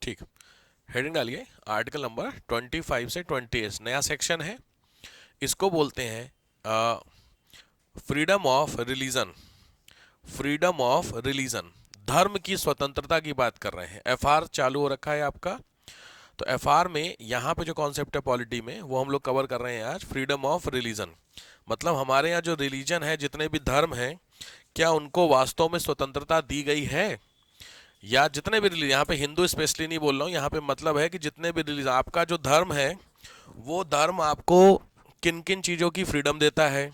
ठीक, हेडिंग डालिए article number 25 से 28, नया सेक्शन है, इसको बोलते हैं freedom of religion. Freedom of religion, धर्म की स्वतंत्रता की बात कर रहे हैं। एफआर चालू हो रखा है आपका, तो एफआर में यहाँ पे जो कॉन्सेप्ट है पॉलिटी में वो हम लोग कवर कर रहे हैं आज, फ्रीडम ऑफ रिलीजन। मतलब हमारे यहाँ जो रिलीजन है, जितने भी धर्म हैं, क्या उनको वास्तव में स्वतंत्रता दी गई है, या जितने भी रिलीजन, यहाँ पे हिंदू स्पेशली नहीं बोल रहा हूँ, यहाँ पे मतलब है कि जितने भी रिलीजन, आपका जो धर्म है वो धर्म आपको किन किन चीज़ों की फ्रीडम देता है,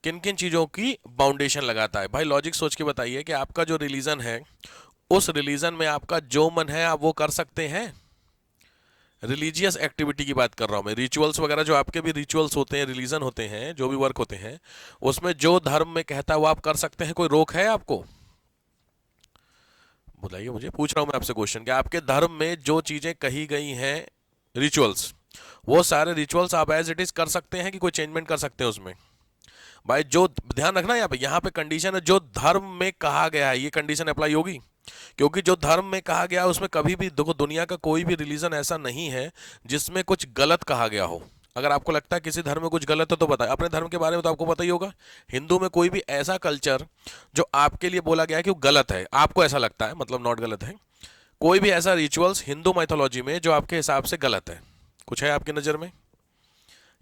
किन किन चीज़ों की बाउंडेशन लगाता है। भाई लॉजिक सोच के बताइए कि आपका जो रिलीजन है, उस रिलीजन में आपका जो मन है आप वो कर सकते हैं। रिलीजियस एक्टिविटी की बात कर रहा हूँ मैं, रिचुअल्स वगैरह, जो आपके भी रिचुअल्स होते हैं, रिलीजन होते हैं, जो भी वर्क होते हैं, उसमें जो धर्म में कहता है वो आप कर सकते हैं। कोई रोक है आपको? बताइए, मुझे पूछ रहा हूँ मैं आपसे क्वेश्चन कि आपके धर्म में जो चीज़ें कही गई हैं, रिचुअल्स, वो सारे रिचुअल्स आप एज इट इज कर सकते हैं कि कोई चेंजमेंट कर सकते हैं उसमें? भाई जो ध्यान रखना, यहाँ पे कंडीशन है, जो धर्म में कहा गया है ये कंडीशन अप्लाई होगी, क्योंकि जो धर्म में कहा गया है उसमें कभी भी देखो, दुनिया का कोई भी रिलीजन ऐसा नहीं है जिसमें कुछ गलत कहा गया हो। अगर आपको लगता है किसी धर्म में कुछ गलत है तो बताए, अपने धर्म के बारे में तो आपको पता ही होगा। हिंदू में कोई भी ऐसा कल्चर जो आपके लिए बोला गया है कि वो गलत है, आपको ऐसा लगता है, मतलब नॉट गलत है, कोई भी ऐसा रिचुअल्स हिंदू माइथोलॉजी में जो आपके हिसाब से गलत है, कुछ है आपकी नज़र में?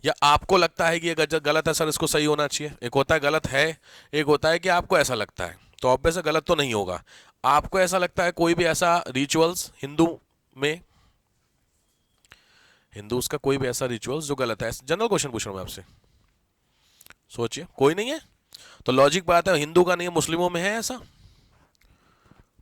या आपको लगता है कि ये गलत है सर, इसको सही होना चाहिए? एक होता है गलत है, एक होता है कि आपको ऐसा लगता है, तो ऑब्वियस गलत तो नहीं होगा। आपको ऐसा लगता है कोई भी ऐसा रिचुअल्स हिंदू में, हिंदूज का कोई भी ऐसा रिचुअल्स जो गलत है? जनरल क्वेश्चन पूछ रहा हूं मैं आपसे, सोचिए। कोई नहीं है, तो लॉजिक बात है, हिंदू का नहीं है, मुस्लिमों में है ऐसा?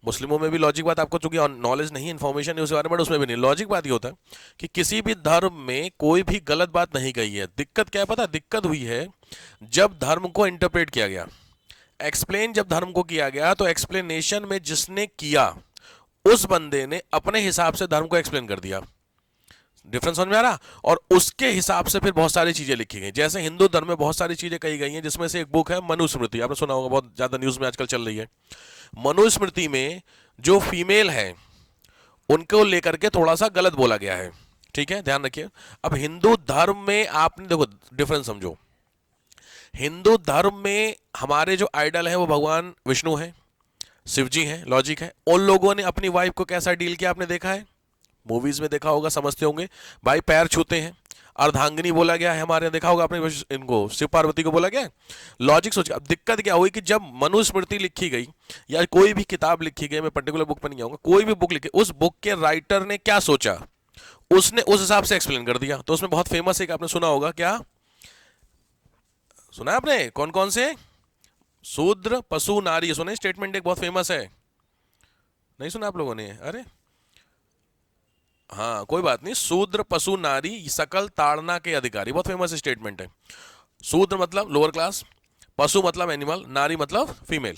मुस्लिमों में भी लॉजिक बात, आपको चूंकि नॉलेज नहीं, इन्फॉर्मेशन नहीं उसके बारे में, उसमें भी नहीं। लॉजिक बात ये होता है कि किसी भी धर्म में कोई भी गलत बात नहीं कही है। दिक्कत क्या है पता? दिक्कत हुई है जब धर्म को इंटरप्रेट किया गया, एक्सप्लेन जब धर्म को किया गया, तो एक्सप्लेनेशन में जिसने किया उस बंदे ने अपने हिसाब से धर्म को एक्सप्लेन कर दिया। डिफरेंस समझ में आ रहा? और उसके हिसाब से फिर बहुत सारी चीजें लिखी गई। जैसे हिंदू धर्म में बहुत सारी चीजें कही गई हैं, जिसमें से एक बुक है मनुस्मृति, आपने सुना होगा, बहुत ज्यादा न्यूज में आजकल चल रही है। मनुस्मृति में जो फीमेल है उनको लेकर के थोड़ा सा गलत बोला गया है, ठीक है, ध्यान रखिए। अब हिंदू धर्म में आपने देखो डिफरेंस समझो, हिंदू धर्म में हमारे जो आइडल है वो भगवान विष्णु है, शिव जी हैं, लॉजिक है। उन लोगों ने अपनी वाइफ को कैसा डील किया आपने देखा है, मूवीज में देखा होगा, समझते होंगे। भाई पैर छूते हैं, अर्धांगिनी बोला गया है, हमारे यहाँ देखा होगा आपने, इनको शिव पार्वती को बोला गया। लॉजिक सोच, अब दिक्कत क्या हुई कि जब मनुस्मृति लिखी गई या कोई भी किताब लिखी गई, मैं पर्टिकुलर बुक पर नहीं जाऊंगा, कोई भी बुक लिखी, उस बुक के राइटर ने क्या सोचा उसने उस हिसाब से एक्सप्लेन कर दिया। तो उसमें बहुत फेमस एक आपने सुना होगा, क्या सुना है आपने? कौन कौन से? शूद्र पशु नारी, सुने स्टेटमेंट, एक बहुत फेमस है, नहीं सुना आप लोगों ने? अरे हाँ कोई बात नहीं, शूद्र पशु नारी सकल ताड़ना के अधिकारी, बहुत फेमस स्टेटमेंट है। शूद्र मतलब लोअर क्लास, पशु मतलब एनिमल, नारी मतलब फीमेल,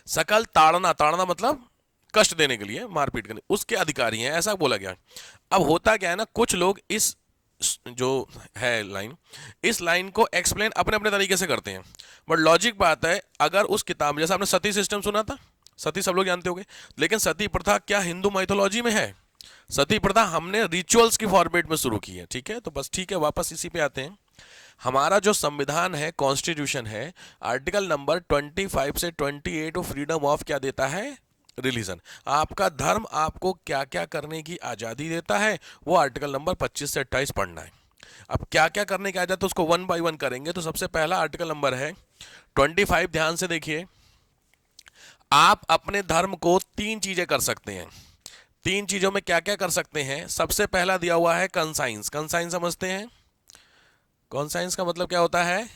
सकल ताड़ना, ताड़ना मतलब कष्ट देने के लिए, मारपीट करने, उसके अधिकारी हैं, ऐसा बोला गया। अब होता क्या है ना, कुछ लोग इस जो है लाइन, इस लाइन को एक्सप्लेन अपने अपने तरीके से करते हैं। बट लॉजिक बात है, अगर उस किताब, जैसे आपने सती सिस्टम सुना था, सती सब लोग जानते होंगे, लेकिन सती प्रथा क्या हिंदू माइथोलॉजी में है? सती प्रथा हमने रिचुअल्स की फॉर्मेट में शुरू की है, ठीक है। तो बस ठीक है, वापस इसी पे आते हैं। हमारा जो संविधान है, कॉन्स्टिट्यूशन है, आर्टिकल नंबर 25 से 28 वो फ्रीडम ऑफ क्या देता है? रिलीजन। आपका धर्म आपको क्या क्या करने की आज़ादी देता है, वो आर्टिकल नंबर 25 से 28 पढ़ना है। अब क्या क्या करने की आज़ादी, तो उसको वन बाय वन करेंगे। तो सबसे पहला आर्टिकल नंबर है 25, ध्यान से देखिए। आप अपने धर्म को तीन चीजें कर सकते हैं। तीन चीजों में क्या क्या कर सकते हैं? सबसे पहला दिया हुआ है कंसाइंस। कंसाइंस समझते हैं? कंसाइंस का मतलब क्या होता है?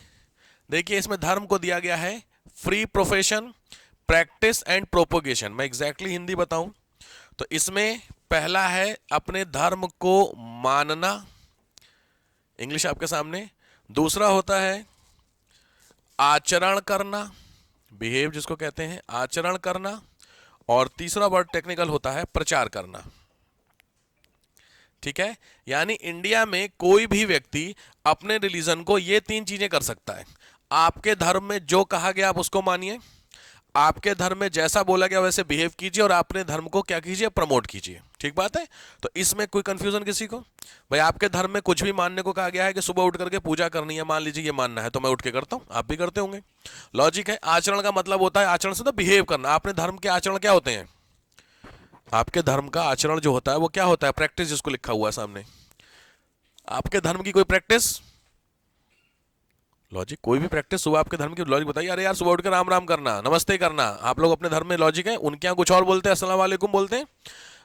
देखिए इसमें धर्म को दिया गया है free profession, practice and propagation. मैं एग्जैक्टली हिंदी बताऊं तो इसमें पहला है अपने धर्म को मानना, इंग्लिश आपके सामने। दूसरा होता है आचरण करना, बिहेव जिसको कहते हैं, आचरण करना। और तीसरा वर्ड टेक्निकल होता है प्रचार करना, ठीक है। यानी इंडिया में कोई भी व्यक्ति अपने रिलीजन को ये तीन चीजें कर सकता है। आपके धर्म में जो कहा गया आप उसको मानिए, आपके धर्म में जैसा बोला गया वैसे बिहेव कीजिए और अपने धर्म को क्या कीजिए, प्रमोट कीजिए। ठीक बात है। तो इसमें कोई कंफ्यूजन किसी को? भाई आपके धर्म में कुछ भी मानने को कहा गया है कि सुबह उठ करके पूजा करनी है, मान लीजिए ये मानना है, तो मैं उठ के करता हूं, आप भी करते होंगे। लॉजिक है। आचरण का मतलब होता है, आचरण से तो बिहेव करना। अपने धर्म के आचरण क्या होते हैं? आपके धर्म का आचरण जो होता है वो क्या होता है? प्रैक्टिस, जिसको लिखा हुआ है सामने। आपके धर्म की कोई प्रैक्टिस, लॉजिक, कोई भी प्रैक्टिस सुबह आपके धर्म की लॉजिक बताइए। अरे यार सुबह उठकर राम राम करना, नमस्ते करना, आप लोग अपने धर्म में लॉजिक है, उनके यहाँ कुछ और बोलते हैं, अस्सलाम वालेकुम बोलते हैं,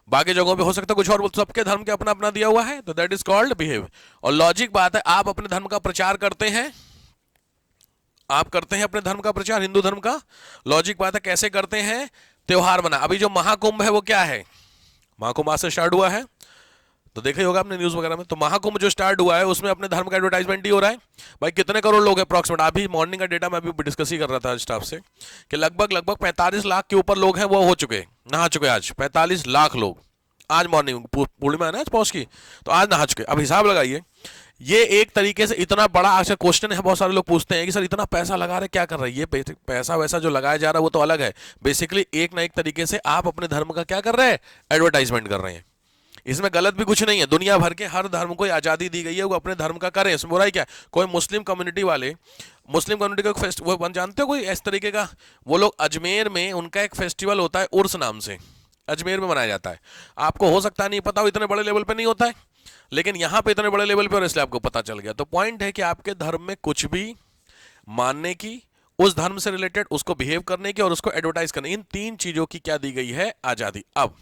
बाकी जगहों पे हो सकता है कुछ और बोलते, सबके धर्म के अपना अपना दिया हुआ है, तो दैट इज कॉल्ड बिहेव। और लॉजिक बात है, आप अपने धर्म का प्रचार करते हैं, आप करते हैं अपने धर्म का प्रचार, हिंदू धर्म का। लॉजिक बात है कैसे करते हैं? त्योहार बना। अभी जो महाकुंभ है वो क्या है? महाकुंभ आज से स्टार्ट हुआ है, तो देखा ही होगा आपने न्यूज वगैरह में। तो महाकुंभ जो स्टार्ट हुआ है उसमें अपने धर्म का एडवर्टाइजमेंट ही हो रहा है। भाई कितने करोड़ लोग हैं अप्रॉक्सीमेट? अभी मॉर्निंग का डेटा मैं अभी डिस्कस ही कर रहा था स्टाफ से कि लगभग 45 लाख के ऊपर लोग हैं वो हो चुके, नहा चुके। आज 45 लाख लोग, आज मॉर्निंग पूर्णिमा है ना आज पहुंच की, तो आज नहा चुके। अब हिसाब लगाइए, ये एक तरीके से इतना बड़ा आज क्वेश्चन है, बहुत सारे लोग पूछते हैं कि सर इतना पैसा लगा रहे क्या कर रहे हैं? ये पैसा वैसा जो लगाया जा रहा है वो तो अलग है, बेसिकली एक ना एक तरीके से आप अपने धर्म का क्या कर रहे हैं? एडवर्टाइजमेंट कर रहे हैं। इसमें गलत भी कुछ नहीं है, दुनिया भर के हर धर्म को आज़ादी दी गई है, वो अपने धर्म का करें, इसमें बुराई क्या है? कोई मुस्लिम कम्युनिटी वाले, मुस्लिम कम्युनिटी का फेस्टिवल जानते हो कोई इस तरीके का? वो लोग अजमेर में उनका एक फेस्टिवल होता है उर्स नाम से, अजमेर में मनाया जाता है। आपको हो सकता है नहीं पता हो, इतने बड़े लेवल पे नहीं होता है, लेकिन यहाँ पे इतने बड़े लेवल पे और इसलिए आपको पता चल गया। तो पॉइंट है कि आपके धर्म में कुछ भी मानने की, उस धर्म से रिलेटेड उसको बिहेव करने की और उसको एडवर्टाइज करने, इन तीन चीजों की क्या दी गई है? आजादी। अब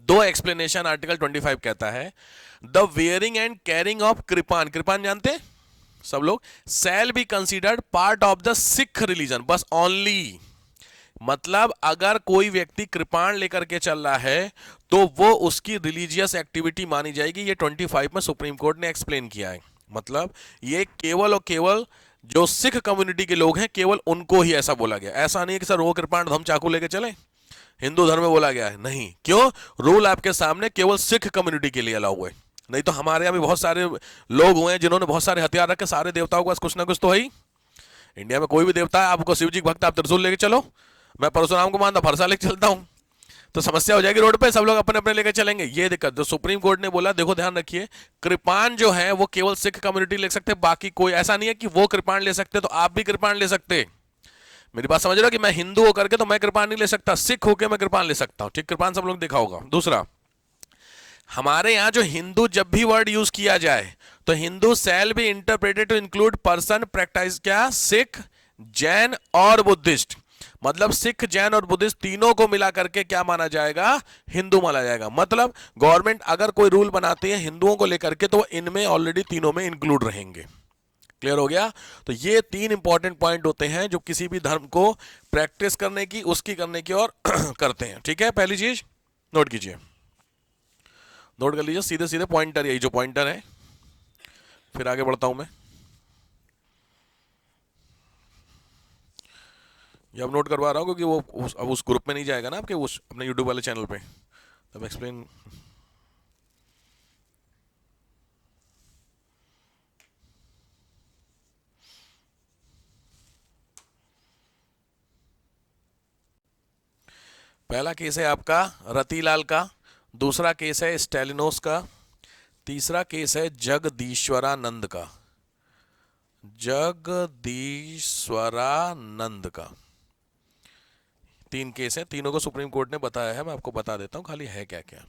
दो एक्सप्लेनेशन आर्टिकल 25 कहता है, the wearing and carrying of kirpan, kirpan जानते हैं सब लोग, shall be considered part of the Sikh religion, बस ओनली। मतलब अगर कोई व्यक्ति कृपाण लेकर के चल रहा है तो वो उसकी रिलीजियस एक्टिविटी मानी जाएगी। ये 25 में सुप्रीम कोर्ट ने एक्सप्लेन किया है। मतलब ये केवल और केवल जो सिख कम्युनिटी के लोग हैं केवल उनको ही ऐसा बोला गया। ऐसा नहीं है कि सर वो कृपाण हम चाकू लेके चले, हिंदू धर्म में बोला गया है, नहीं। क्यों? रूल आपके सामने केवल सिख कम्युनिटी के लिए अलाउ है, नहीं तो हमारे यहाँ भी बहुत सारे लोग हुए हैं जिन्होंने बहुत सारे हथियार रखे, सारे देवताओं के पास कुछ ना कुछ तो है ही। इंडिया में कोई भी देवता है, आपको शिव जी भक्त, आप त्रिशूल लेके चलो, मैं परशुराम को मानता फरसा लेके चलता हूं, तो समस्या हो जाएगी रोड पे, सब लोग अपने अपने लेके चलेंगे, ये दिक्कत। तो सुप्रीम कोर्ट ने बोला देखो ध्यान रखिए, कृपाण जो है वो केवल सिख कम्युनिटी ले सकते, बाकी कोई ऐसा नहीं है कि वो कृपाण ले सकते तो आप भी कृपाण ले सकते। मेरी बात समझ रहे हो कि मैं हिंदू होकर के तो मैं कृपाण नहीं ले सकता, सिख होकर मैं कृपाण ले सकता हूं। ठीक, कृपाण सब लोग देखा होगा। दूसरा, हमारे यहां जो हिंदू जब भी वर्ड यूज किया जाए तो Hindu shall be interpreted to include person practice क्या, सिख, जैन और बुद्धिस्ट। मतलब सिख, जैन और बुद्धिस्ट तीनों को मिला करके क्या माना जाएगा? हिंदू माना जाएगा। मतलब गवर्नमेंट अगर कोई रूल बनाती है हिंदुओं को लेकर के तो इनमें ऑलरेडी तीनों में इंक्लूड रहेंगे। क्लियर हो गया? तो ये तीन इंपॉर्टेंट पॉइंट होते हैं जो किसी भी धर्म को प्रैक्टिस करने की, उसकी करने की और करते हैं। ठीक है, पहली चीज नोट कीजिए, नोट कर लीजिए सीधे सीधे पॉइंटर, यही जो पॉइंटर है, फिर आगे बढ़ता हूं मैं। ये अब नोट करवा रहा हूं क्योंकि वो अब उस ग्रुप में नहीं जाएगा ना आपके, उस अपने यूट्यूब वाले चैनल पे, तब एक्सप्लेन। पहला केस है आपका रतिलाल का, दूसरा केस है स्टेलिनोस का, तीसरा केस है जगदीश्वरानंद का, जगदीश्वरानंद का। तीन केस है, तीनों को सुप्रीम कोर्ट ने बताया है, मैं आपको बता देता हूं खाली है क्या क्या।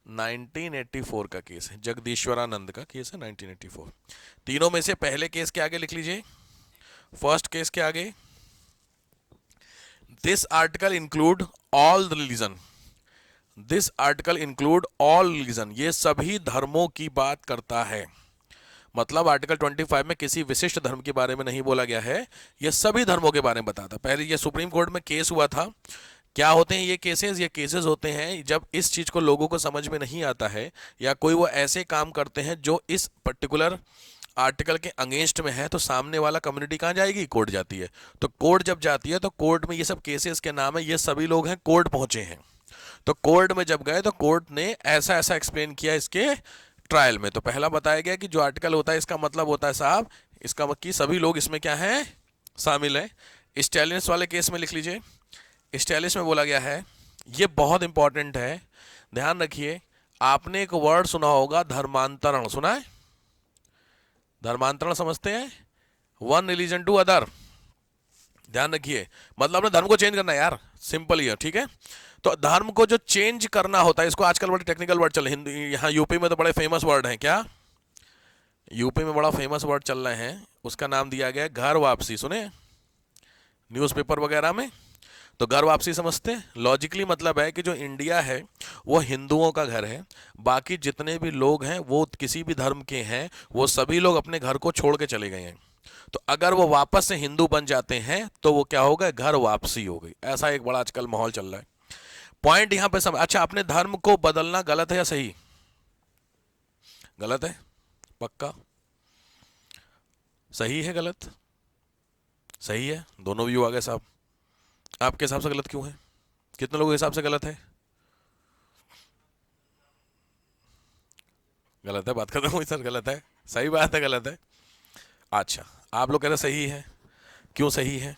1984 का केस है, जगदीश्वरानंद का केस है 1984। तीनों में से पहले केस के आगे लिख लीजिए, फर्स्ट केस के आगे, this article include all religion, this article include all religion, ये सभी धर्मों की बात करता है। मतलब आर्टिकल 25 में किसी विशिष्ट धर्म के बारे में नहीं बोला गया है, यह सभी धर्मों के बारे में बताता। पहले ये सुप्रीम कोर्ट में केस हुआ था। क्या होते हैं ये केसेस? ये केसेस होते हैं जब इस चीज को लोगों को समझ में नहीं आता है या कोई वो ऐसे काम करते हैं जो इस पर्टिकुलर आर्टिकल के अगेंस्ट में है, तो सामने वाला कम्युनिटी कहाँ जाएगी? कोर्ट जाती है। तो कोर्ट जब जाती है तो कोर्ट में ये सब केसेस के नाम है, ये सभी लोग हैं कोर्ट पहुंचे हैं। तो कोर्ट में जब गए तो कोर्ट ने ऐसा ऐसा एक्सप्लेन किया इसके ट्रायल में। तो पहला बताया गया कि जो आर्टिकल होता है इसका मतलब होता है साहब, इसका मतलब कि सभी लोग इसमें क्या है? शामिल है। स्टालिनिस्ट वाले केस में लिख लीजिए, स्टालिनिस्ट में बोला गया है, ये बहुत इंपॉर्टेंट है, ध्यान रखिए। आपने एक वर्ड सुना होगा धर्मांतरण, सुना है? धर्मांतरण समझते हैं? वन रिलीजन टू अदर, ध्यान रखिए, मतलब अपने धर्म को चेंज करना है यार, सिंपल ही है, ठीक है। तो धर्म को जो चेंज करना होता है, इसको आजकल बड़े टेक्निकल वर्ड चल रहे हैं, हिंदी यहाँ यूपी में तो बड़े फेमस वर्ड हैं, क्या यूपी में बड़ा फेमस वर्ड चल रहे हैं, उसका नाम दिया गया है घर वापसी, सुने न्यूज़पेपर वगैरह में? तो घर वापसी समझते हैं? लॉजिकली मतलब है कि जो इंडिया है वो हिंदुओं का घर है, बाकी जितने भी लोग हैं वो किसी भी धर्म के हैं, वो सभी लोग अपने घर को छोड़ के चले गए हैं। तो अगर वो वापस से हिंदू बन जाते हैं तो वो क्या होगा, घर वापसी हो गई। ऐसा एक बड़ा आजकल माहौल चल रहा है। पॉइंट यहां पे समझ, अच्छा अपने धर्म को बदलना गलत है या सही? गलत है, पक्का? सही है गलत? सही है, दोनों व्यू आ गए साहब। आपके हिसाब से गलत क्यों है? कितने लोगों के हिसाब से गलत है? गलत है, बात खत्म हुई सर, गलत है। सही बात है, गलत है। अच्छा, आप लोग कह रहे सही है, क्यों सही है?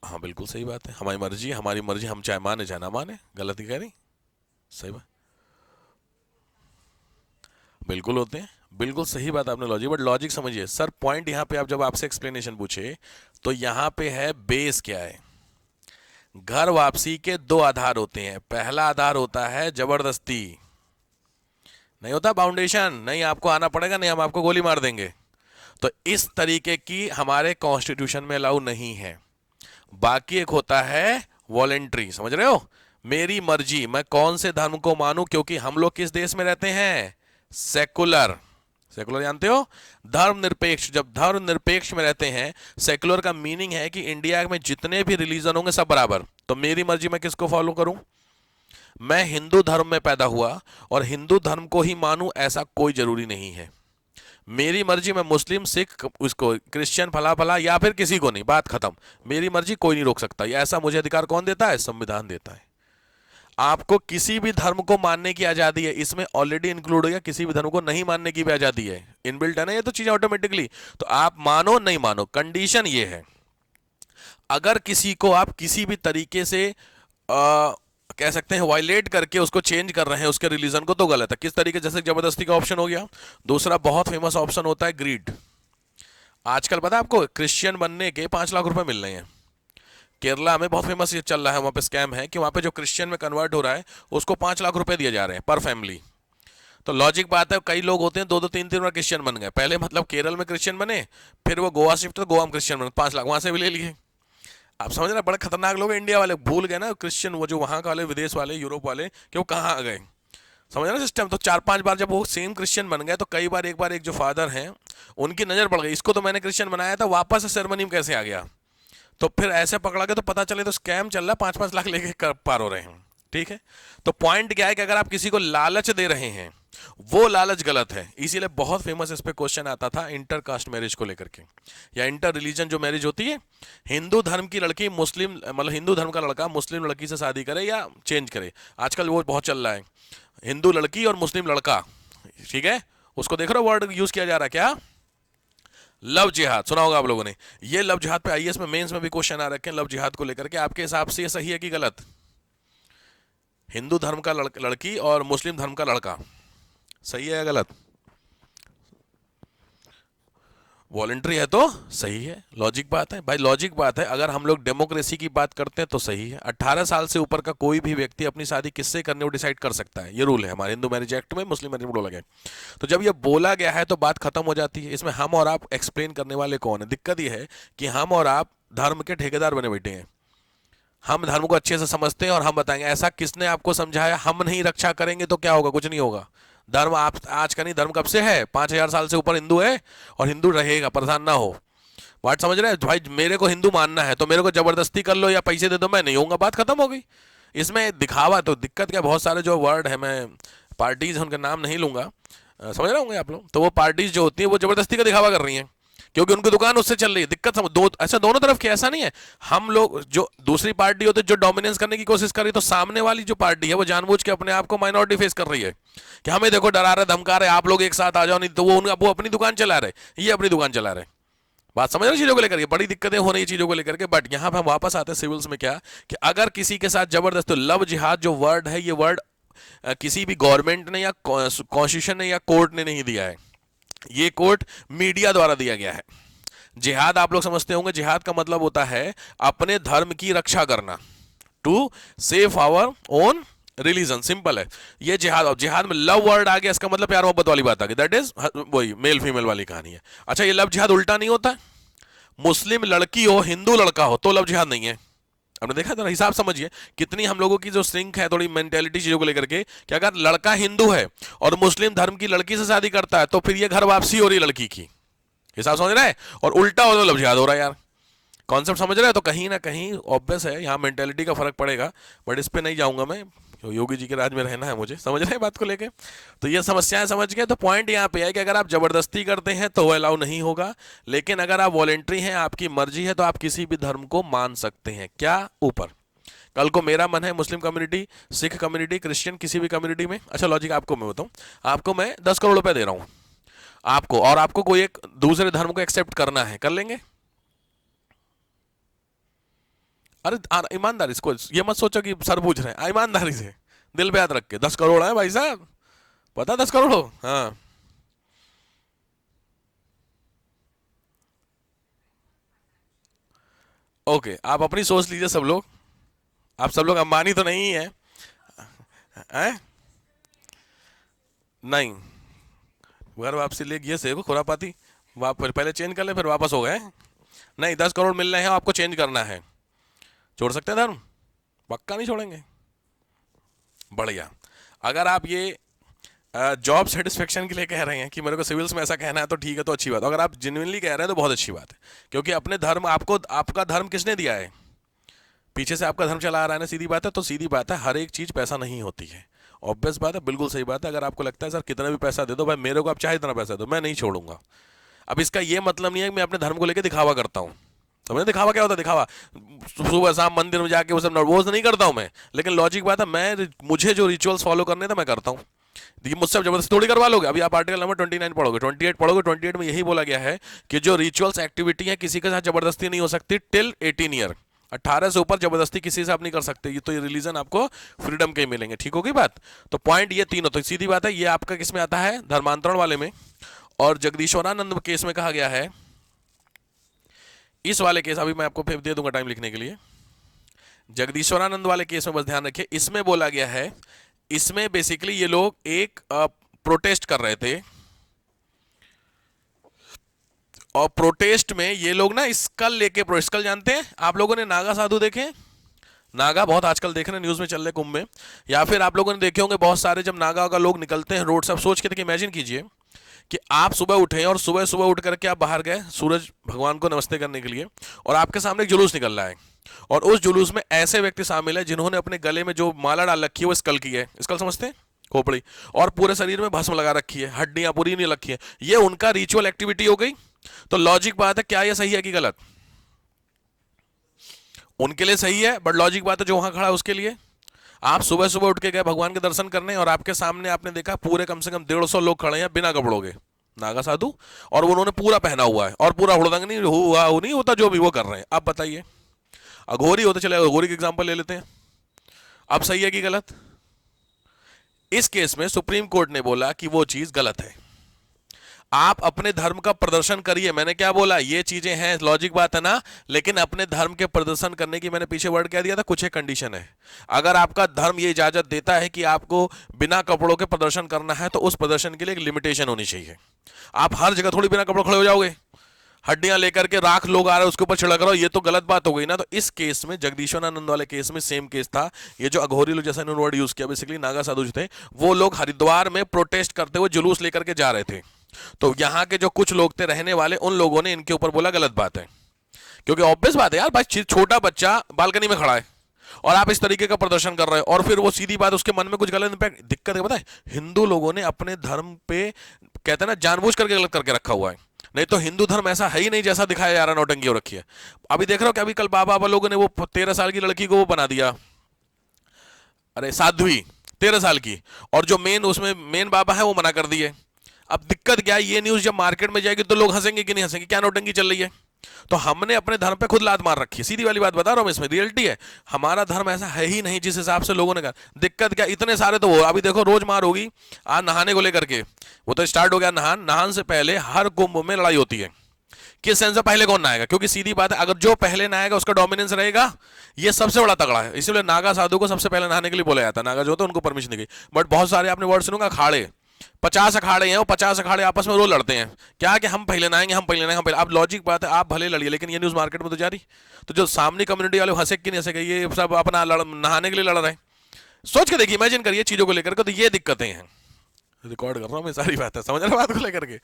हाँ बिल्कुल सही बात है, हमारी मर्जी है, हमारी मर्जी, हम चाहे माने चाहे ना माने। गलत ही कह रही, सही बात, बिल्कुल होते हैं, बिल्कुल सही बात आपने लॉजिक, बट लॉजिक समझिए सर। पॉइंट यहाँ पे आप जब आपसे एक्सप्लेनेशन पूछे तो यहाँ पे है बेस क्या है। घर वापसी के दो आधार होते हैं, पहला आधार होता है जबरदस्ती, नहीं होता फाउंडेशन, नहीं आपको आना पड़ेगा, नहीं हम आपको गोली मार देंगे, तो इस तरीके की हमारे कॉन्स्टिट्यूशन में अलाउ नहीं है। बाकी एक होता है वॉलेंट्री, समझ रहे हो, मेरी मर्जी, मैं कौन से धर्म को मानूं, क्योंकि हम लोग किस देश में रहते हैं, सेकुलर। सेकुलर जानते हो, धर्मनिरपेक्ष। जब धर्मनिरपेक्ष में रहते हैं, सेकुलर का मीनिंग है कि इंडिया में जितने भी रिलीजन होंगे सब बराबर। तो मेरी मर्जी, मैं किसको फॉलो करूं? मैं हिंदू धर्म में पैदा हुआ और हिंदू धर्म को ही मानूं, ऐसा कोई जरूरी नहीं है। मेरी मर्जी, मैं मुस्लिम, सिख, उसको क्रिश्चियन, फला फला, या फिर किसी को नहीं, बात खत्म। मेरी मर्जी कोई नहीं रोक सकता। ये ऐसा मुझे अधिकार कौन देता है? संविधान देता है। आपको किसी भी धर्म को मानने की आजादी है, इसमें ऑलरेडी इंक्लूड हो गया किसी भी धर्म को नहीं मानने की भी आजादी है, इनबिल्ट है ना ये तो चीजें ऑटोमेटिकली। तो आप मानो नहीं मानो, कंडीशन ये है, अगर किसी को आप किसी भी तरीके से कह सकते हैं वायलेट करके उसको चेंज कर रहे हैं उसके रिलीजन को, तो गलत है। किस तरीके, जैसे जबरदस्ती का ऑप्शन हो गया। दूसरा बहुत फेमस ऑप्शन होता है ग्रीड। आजकल पता है आपको, क्रिश्चियन बनने के 5 लाख रुपए मिल रहे हैं। केरला में बहुत फेमस ये चल रहा है, वहां पे स्कैम है कि वहां पे जो क्रिश्चियन में कन्वर्ट हो रहा है उसको 5 लाख रुपए दिए जा रहे हैं पर फैमिली। तो लॉजिक बात है, कई लोग होते हैं 2-2 3-3 बार क्रिश्चियन बन गए। पहले मतलब केरल में क्रिश्चियन बने, फिर वो गोवा शिफ्ट, तो गोवा में क्रिश्चियन बने, 5 लाख वहां से भी ले लिए। आप समझ रहे हैं, बड़े खतरनाक लोग हैं इंडिया वाले, भूल गए ना क्रिश्चियन, वो जो वहां का वाले, विदेश वाले, यूरोप वाले, कि वो कहाँ आ गए। समझ रहे सिस्टम। तो 4-5 बार जब वो सेम क्रिश्चियन बन गए, तो कई बार एक बार एक जो फादर हैं उनकी नजर पड़ गई, इसको तो मैंने क्रिश्चियन बनाया था, वापस से सेरेमनी में कैसे आ गया। तो फिर ऐसे पकड़ा गया, तो पता चले तो स्कैम चल रहा है, 5-5 लाख लेके कर पार हो रहे हैं। ठीक है, तो पॉइंट क्या है कि अगर आप किसी को लालच दे रहे हैं, वो लालच गलत है। इसीलिए बहुत फेमस इस पे क्वेश्चन आता था इंटर कास्ट मैरिज को लेकर के, या इंटर रिलीजन जो मैरिज होती है, हिंदू धर्म की लड़की मुस्लिम, मतलब हिंदू धर्म का लड़का मुस्लिम लड़की से शादी करे या चेंज करे। आजकल वो बहुत चल रहा है, हिंदू लड़की और मुस्लिम लड़का, ठीक है, उसको देख रहे हो वर्ड यूज किया जा रहा है क्या, लव जिहाद, सुना होगा आप लोगों ने। ये लव जिहाद पे आईएएस में, मेंस में भी क्वेश्चन आ रखे हैं लव जिहाद को लेकर के। आपके हिसाब से ये सही है कि गलत? हिंदू धर्म का लड़की और मुस्लिम धर्म का लड़का, सही है या गलत? वॉलंटरी है तो सही है, लॉजिक बात है भाई, लॉजिक बात है। अगर हम लोग डेमोक्रेसी की बात करते हैं तो सही है। 18 साल से ऊपर का कोई भी व्यक्ति अपनी शादी किससे करने को डिसाइड कर सकता है, ये रूल है हमारे हिंदू मैरिज एक्ट में, मुस्लिम मैरिज में बोला गया। तो जब ये बोला गया है तो बात खत्म हो जाती है। इसमें हम और आप एक्सप्लेन करने वाले कौन है? दिक्कत ये है कि हम और आप धर्म के ठेकेदार बने बैठे हैं। हम धर्म को अच्छे से समझते हैं और हम बताएंगे। ऐसा किसने आपको समझाया? हम नहीं रक्षा करेंगे तो क्या होगा? कुछ नहीं होगा। धर्म आप आज का नहीं, धर्म कब से है? 5000 साल से ऊपर हिंदू है और हिंदू रहेगा, परेशान ना हो। बात समझ रहे हैं भाई? मेरे को हिंदू मानना है तो मेरे को जबरदस्ती कर लो या पैसे दे दो, मैं नहीं होऊंगा, बात खत्म हो गई। इसमें दिखावा, तो दिक्कत क्या, बहुत सारे जो वर्ड है, मैं पार्टीज उनका नाम नहीं लूंगा, समझ रहे होंगे आप लोग, तो वो पार्टीज जो होती है वो जबरदस्ती का दिखावा कर रही हैं। क्योंकि उनकी दुकान उससे चल रही है। दिक्कत समझ दो, ऐसा दोनों तरफ के, ऐसा नहीं है हम लोग जो दूसरी पार्टी होती है जो डोमिनेंस करने की कोशिश कर रही है, तो सामने वाली जो पार्टी है वो जानबूझ के अपने आप को माइनॉरिटी फेस कर रही है कि हमें देखो डरा रहे, धमका रहे, आप लोग एक साथ आ जाओ, नहीं तो वो अपनी दुकान चला रहे, ये अपनी दुकान चला रहे। बात समझ रहे चीजों को लेकर, बड़ी दिक्कतें हो रही चीजों को लेकर के। बट यहां पे हम वापस आते हैं सिविल्स में, क्या कि अगर किसी के साथ जबरदस्त, तो लव जिहाद जो वर्ड है, ये वर्ड किसी भी गवर्नमेंट ने या कॉन्स्टिट्यूशन ने या कोर्ट ने नहीं दिया है, ये कोर्ट मीडिया द्वारा दिया गया है। जिहाद आप लोग समझते होंगे, जिहाद का मतलब होता है अपने धर्म की रक्षा करना, to save our own religion, simple है ये जिहाद। और जिहाद में लव वर्ड आ गया, इसका मतलब प्यार मोहब्बत वाली बात आ गई, दैट इज वही मेल फीमेल वाली कहानी है। अच्छा, ये लव जिहाद उल्टा नहीं होता, मुस्लिम लड़की हो हिंदू लड़का हो तो लव जिहाद नहीं है। आपने देखा था, हिसाब समझिए कितनी हम लोगों की जो सिंक है थोड़ी मेंटेलिटी चीजों को लेकर के, कि अगर लड़का हिंदू है और मुस्लिम धर्म की लड़की से शादी करता है तो फिर ये घर वापसी हो रही लड़की की, हिसाब समझ रहा है, और उल्टा हो तो लव जिहाद हो रहा है यार। कॉन्सेप्ट समझ रहे हैं? तो कहीं ना कहीं ऑब्वियस है यहाँ मेंटेलिटी का फर्क पड़ेगा, बट इस पे नहीं जाऊंगा मैं, योगी जी के राज में रहना है मुझे, समझ रहे हैं बात को लेके। तो ये समस्याएं समझ गए। तो पॉइंट यहाँ पे है कि अगर आप जबरदस्ती करते हैं तो वो अलाउ नहीं होगा, लेकिन अगर आप वॉलेंट्री हैं, आपकी मर्जी है, तो आप किसी भी धर्म को मान सकते हैं। क्या ऊपर कल को मेरा मन है Muslim community, Sikh community, Christian, किसी भी कम्युनिटी में, अच्छा लॉजिक आपको मैं बताऊं, आपको मैं 10 करोड़ रुपए दे रहा हूं आपको, और आपको कोई एक दूसरे धर्म को एक्सेप्ट करना है, कर लेंगे? अरे ईमानदारी, इसको ये मत सोचो कि सर पूछ रहे हैं, ईमानदारी से दिल पे याद रख के, 10 करोड़ है भाई साहब, पता 10 करोड़ हो? हाँ, ओके, आप अपनी सोच लीजिए सब लोग, आप सब लोग अंबानी तो नहीं है, हैं? नहीं, घर वापसी ले ये से खुरापाती, पहले चेंज कर ले फिर वापस हो गए। नहीं, 10 करोड़ मिल रहे हैं, आपको चेंज करना है, छोड़ सकते हैं धर्म? पक्का नहीं छोड़ेंगे। बढ़िया। अगर आप ये जॉब सेटिस्फेक्शन के लिए कह रहे हैं कि मेरे को सिविल्स में ऐसा कहना है तो ठीक है, तो अच्छी बात। अगर आप जेन्युइनली कह रहे हैं तो बहुत अच्छी बात है, क्योंकि अपने धर्म, आपको आपका धर्म किसने दिया है? पीछे से आपका धर्म चला आ रहा है ना, सीधी बात है। तो सीधी बात है, हर एक चीज़ पैसा नहीं होती है, ऑब्वियस बात है, बिल्कुल सही बात है। अगर आपको लगता है सर कितना भी पैसा दे दो भाई, मेरे को आप चाहे इतना पैसा दो, मैं नहीं छोड़ूंगा। अब इसका ये मतलब नहीं है कि मैं अपने धर्म को लेकर दिखावा करता हूँ। समझे दिखावा क्या होता है? दिखावा सुबह शाम मंदिर में जाके वो सब वो नहीं करता हूँ मैं, लेकिन लॉजिक बात है, मैं मुझे जो रिचुअल्स फॉलो करने थे मैं करता हूँ। देखिए, मुझसे जबरदस्ती थोड़ी करवा लोगे। अभी आप आर्टिकल नंबर 29 पढ़ोगे, 28 पढ़ोगे, 28 में यही बोला गया है कि जो रिचुअल्स एक्टिविटी है किसी के साथ जबरदस्ती नहीं हो सकती टिल 18 ईयर, 18 से ऊपर जबरदस्ती किसी से आप नहीं कर सकते। ये तो ये रिलीजन आपको फ्रीडम के ही मिलेंगे, ठीक होगी बात। तो पॉइंट ये तीन होता है, सीधी बात है। ये आपका किस में आता है? धर्मांतरण वाले में। और जगदीश्वरानंद केस में कहा गया है, इस वाले केस अभी मैं आपको फिर दे दूंगा टाइम लिखने के लिए। जगदीश्वरानंद वाले केस में बस ध्यान रखिए, इसमें बोला गया है, इसमें बेसिकली ये लोग एक प्रोटेस्ट कर रहे थे, और प्रोटेस्ट में ये लोग ना स्कल लेके, स्कल जानते हैं आप लोगों ने? नागा साधु देखे? नागा बहुत आजकल देख रहे हैं, न्यूज में चल रहे कुंभ में, या फिर आप लोगों ने देखे होंगे बहुत सारे जब नागा का लोग निकलते हैं रोड से। आप सोच के देखिए, इमेजिन कीजिए कि आप सुबह उठे और सुबह सुबह उठ करके आप बाहर गए सूरज भगवान को नमस्ते करने के लिए, और आपके सामने एक जुलूस निकल रहा है, और उस जुलूस में ऐसे व्यक्ति शामिल है जिन्होंने अपने गले में जो माला डाल रखी है वो स्कल की है। स्कल समझते हैं? खोपड़ी। और पूरे शरीर में भस्म लगा रखी है, हड्डियां पूरी नहीं रखी है। ये उनका रिचुअल एक्टिविटी हो गई। तो लॉजिक बात है, क्या ये सही है कि गलत? उनके लिए सही है, बट लॉजिक बात है जो वहां खड़ा है उसके लिए। आप सुबह सुबह उठ के गए भगवान के दर्शन करने, और आपके सामने आपने देखा पूरे कम से कम 150 लोग खड़े हैं बिना कपड़ों के, नागा साधु, और उन्होंने पूरा पहना हुआ है, और पूरा हुड़दंग नहीं हुआ नहीं होता जो भी वो कर रहे हैं। अब बताइए, अघोरी होते, चले अघोरी का एग्जांपल ले लेते हैं, अब सही है कि गलत? इस केस में सुप्रीम कोर्ट ने बोला कि वो चीज गलत है। आप अपने धर्म का प्रदर्शन करिए, मैंने क्या बोला, ये चीजें हैं, लॉजिक बात है ना, लेकिन अपने धर्म के प्रदर्शन करने की मैंने पीछे वर्ड क्या दिया था, कुछ एक कंडीशन है। अगर आपका धर्म ये इजाजत देता है कि आपको बिना कपड़ों के प्रदर्शन करना है, तो उस प्रदर्शन के लिए एक लिमिटेशन होनी चाहिए। आप हर जगह थोड़ी बिना कपड़ों खड़े हो जाओगे, हड्डियां लेकर के, राख लोग आ रहे हैं उसके ऊपर छिड़क रहे हो, ये तो गलत बात हो गई ना। तो इस केस में, जगदीश्वरानंद वाले केस में सेम केस था। ये जो अघोरी लोग, जैसा इन्होंने वर्ड यूज किया, बेसिकली नागा साधु जो थे, वो लोग हरिद्वार में प्रोटेस्ट करते हुए जुलूस लेकर के जा रहे थे। तो यहाँ के जो कुछ लोग थे रहने वाले, उन लोगों ने इनके ऊपर बोला गलत बात है, क्योंकि ऑब्वियस बात है यार भाई, छोटा बच्चा बालकनी में खड़ा है और आप इस तरीके का प्रदर्शन कर रहे हो, और फिर वो सीधी बात उसके मन में कुछ गलत इंपैक्ट, दिक्कत है। पता है, हिंदू लोगों ने अपने धर्म पे कहते हैं ना जानबूझ करके गलत करके रखा हुआ है। नहीं तो हिंदू धर्म ऐसा है ही नहीं जैसा दिखाया जा रहा, नौटंकी हो रखी है। अभी देख रहे हो कि अभी कल बाबा लोगों ने वो 13 साल की लड़की को वो बना दिया, अरे साध्वी, 13 साल की, और जो मेन उसमें मेन बाबा है वो मना कर दिए। अब दिक्कत क्या है, ये न्यूज जब मार्केट में जाएगी तो लोग हंसेंगे कि नहीं हंसेंगे, क्या नौटंकी चल रही है। तो हमने अपने धर्म पे खुद लात मार रखी है, सीधी वाली बात बता रहा हूं मैं, इसमें रियलिटी है। हमारा धर्म ऐसा है ही नहीं जिस हिसाब से लोगों ने कहा। दिक्कत क्या, इतने सारे तो वो अभी देखो रोज मार होगी। आज नहाने को लेकर के वो तो स्टार्ट हो गया, नहान से पहले हर कुंभ में लड़ाई होती है। किस सेंस में पहले कौन नहाएगा, क्योंकि सीधी बात है, अगर जो पहले नहाएगा उसका डोमिनेंस रहेगा। ये सबसे बड़ा तगड़ा है, इसलिए नागा साधु को सबसे पहले नहाने के लिए बोला जाता है। नागा जो होता है उनको परमिशन दी गई। बट बहुत सारे आपने वर्ड सुनूंगा, अखाड़े, 50 अखाड़े हैं, वो 50 अखाड़े आपस में रोज लड़ते हैं क्या कि हम पहले नहाएंगे, हम पहले नहाएंगे, हम पहले। अब लॉजिक बात है, आप भले लड़िए, लेकिन ये न्यूज मार्केट में तो जा रही। तो जो सामने कम्युनिटी वाले हंसे कि नहीं हंसेगा, ये सब अपना नहाने के लिए लड़ रहे हैं। सोच के देखिए, इमेजिन करिए चीजों को लेकर के, तो ये दिक्कतें हैं। रिकॉर्ड कर रहा हूं मैं सारी बात है, समझ रहे बात को लेकर के,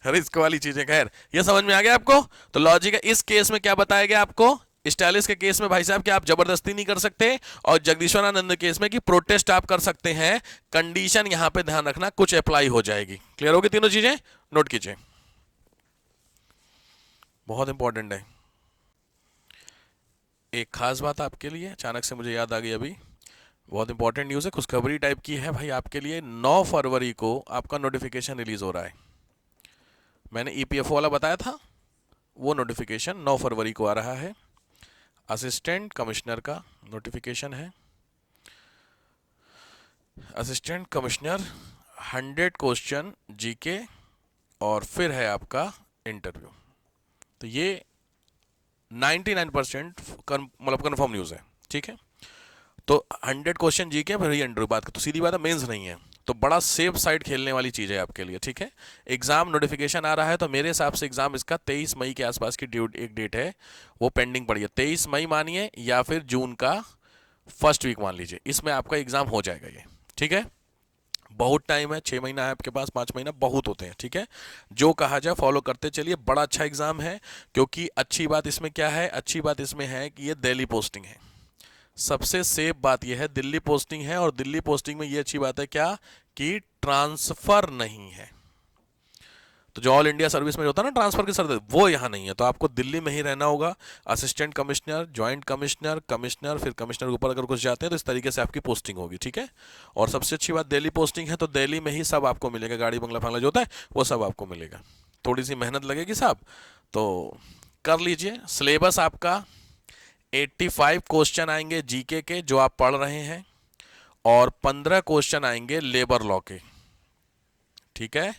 रिस्क वाली चीजें। खैर ये समझ में आ गया आपको। तो लॉजिक है, इस केस में क्या बताया गया आपको, स्टाइलिश के केस में भाई साहब कि आप जबरदस्ती नहीं कर सकते, और जगदीश्वरानंद केस में कि प्रोटेस्ट आप कर सकते हैं। कंडीशन यहां पे ध्यान रखना, कुछ अप्लाई हो जाएगी। क्लियर होगी तीनों चीजें, नोट कीजिए, बहुत इंपॉर्टेंट है। एक खास बात आपके लिए अचानक से मुझे याद आ गई अभी, बहुत इंपॉर्टेंट न्यूज़ है, खुशखबरी टाइप की है भाई आपके लिए। 9 फरवरी को आपका नोटिफिकेशन रिलीज हो रहा है। मैंने ईपीएफओ वाला बताया था, वो नोटिफिकेशन 9 फरवरी को आ रहा है। असिस्टेंट कमिश्नर का नोटिफिकेशन है। असिस्टेंट कमिश्नर, 100 क्वेश्चन जीके, और फिर है आपका इंटरव्यू। तो ये 99% मतलब कन्फर्म न्यूज़ है, ठीक है। तो 100 क्वेश्चन जीके फिर ये इंटरव्यू, बात तो सीधी बात है, मेंस नहीं है, तो बड़ा सेफ साइड खेलने वाली चीज़ है आपके लिए, ठीक है। एग्जाम नोटिफिकेशन आ रहा है, तो मेरे हिसाब से एग्जाम इसका 23 मई के आसपास की एक डेट है, वो पेंडिंग पड़ी है। 23 मई मानिए, या फिर जून का फर्स्ट वीक मान लीजिए, इसमें आपका एग्जाम हो जाएगा ये, ठीक है। बहुत टाइम है, 6 महीना है आपके पास, 5 महीना बहुत होते हैं, ठीक है। जो कहा जाए फॉलो करते चलिए, बड़ा अच्छा एग्जाम है। क्योंकि अच्छी बात इसमें क्या है, अच्छी बात इसमें है कि ये दिल्ली पोस्टिंग है। सबसे सेफ बात यह है, दिल्ली पोस्टिंग है, और दिल्ली पोस्टिंग में ये अच्छी बात है क्या कि ट्रांसफर नहीं है। तो जो ऑल इंडिया सर्विस में होता है ना ट्रांसफर की सर्विस, वो यहाँ नहीं है, तो आपको दिल्ली में ही रहना होगा। Assistant commissioner, joint commissioner, commissioner, फिर कमिश्नर के ऊपर अगर कुछ जाते हैं तो इस तरीके से आपकी पोस्टिंग होगी, ठीक है। और सबसे अच्छी बात, दिल्ली पोस्टिंग है तो दिल्ली में ही सब आपको मिलेगा, गाड़ी बंगला फंगला जो होता है वो सब आपको मिलेगा। थोड़ी सी मेहनत लगेगी साहब, तो कर लीजिए। सिलेबस आपका 85 क्वेश्चन आएंगे जीके के जो आप पढ़ रहे हैं, और 15 क्वेश्चन आएंगे लेबर लॉ के, ठीक है।